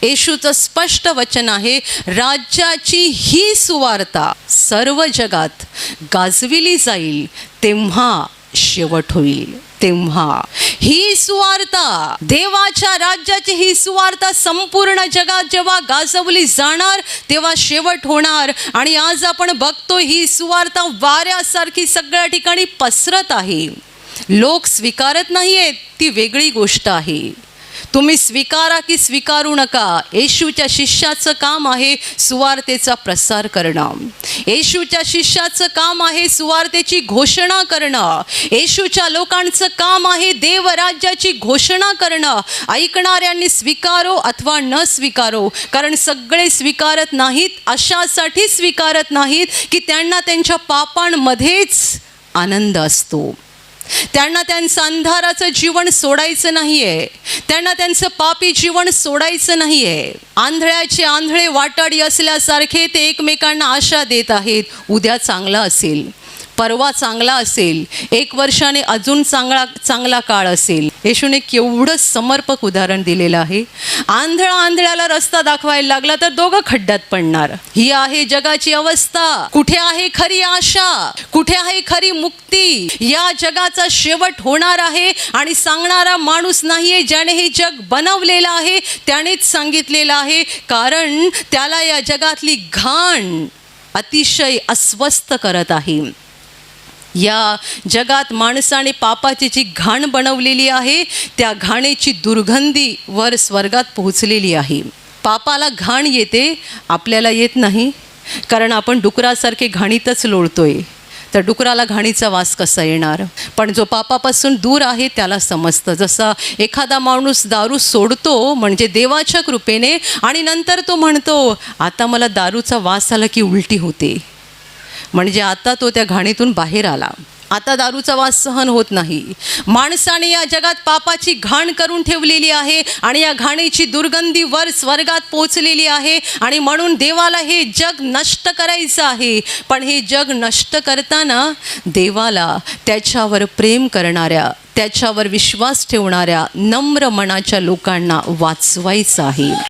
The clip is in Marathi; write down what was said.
येशूचं स्पष्ट वचन आहे, राज्याची ही सुवार्ता सर्व जगात गाजविली जाईल तेव्हा शेवट होईल. तेव्हा ही सुवार्ता, देवाच्या राज्याची ही सुवार्ता संपूर्ण जगात जेव्हा गाजवली जाणार तेव्हा शेवट होणार. आणि आज आपण बघतो ही सुवार्ता वाऱ्यासारखी सगळ्या ठिकाणी पसरत आहे. लोक स्वीकारत नाहीयेत ती वेगळी गोष्ट आहे. तुम्ही स्वीकारा की स्वीकारू नका, येशूच्या शिष्याचं काम आहे सुवार्तेचा प्रसार करणं. येशूच्या शिष्याचं काम आहे सुवार्तेची घोषणा करणं. येशूच्या लोकांचं काम आहे देवराज्याची घोषणा करणं. ऐकणाऱ्यांनी स्वीकारो अथवा न स्वीकारो, कारण सगळे स्वीकारत नाहीत, अशासाठी स्वीकारत नाहीत की त्यांना त्यांच्या पापांमध्येच आनंद असतो. त्यांना त्यांचं अंधाराचं जीवन सोडायचं नाहीये, त्यांना त्यांचं पापी जीवन सोडायचं नाहीये. आंधळ्याचे आंधळे वाटाडी असल्यासारखे ते एकमेकांना आशा देत आहेत, उद्या चांगला असेल, परवा चांगला असेल, 1 वर्षाने अजून चांगला काळ असेल. येशूने केवढं समर्पक उदाहरण दिलेलं आहे. आंधळ्याला रस्ता दाखवायला लागला तर दोघं खड्ड्यात पडणार. ही आहे जगाची अवस्था. कुठे आहे खरी आशा, कुठे आहे खरी मुक्ती? या जगाचा शेवट होणार आहे आणि सांगणारा माणूस नाहीये. ज्याने हे जग बनवलेलं आहे त्यानेच सांगितलेलं आहे, कारण त्याला या जगातली घाण अतिशय अस्वस्थ करत आहे. या जगात माणसाने पापाची जी घाण बनवलेली आहे त्या घाणेची दुर्गंधी वर स्वर्गात पोहोचलेली आहे. पापाला घाण येते, आपल्याला येत नाही, कारण आपण डुकरासारखे घाणीतच लोळतोय. तर डुकराला घाणीचा वास कसा येणार? पण जो पापापासून दूर आहे त्याला समजतं. जसा एखादा माणूस दारू सोडतो म्हणजे देवाच्या कृपेने, आणि नंतर तो म्हणतो आता मला दारूचा वास आला की उलटी होते, म्हणजे आता तो त्या घाणीतून बाहेर आला, आता दारूचा वास सहन होत नाही. माणसाने या जगात पापाची घाण करून ठेवलेली आहे आणि या घाणीची दुर्गंधी वर स्वर्गात पोचलेली आहे. आणि म्हणून देवाला हे जग नष्ट करायचं आहे. पण हे जग नष्ट करताना देवाला त्याच्यावर प्रेम करणाऱ्या, त्याच्यावर विश्वास ठेवणाऱ्या नम्र मनाच्या लोकांना वाचवायचं आहे.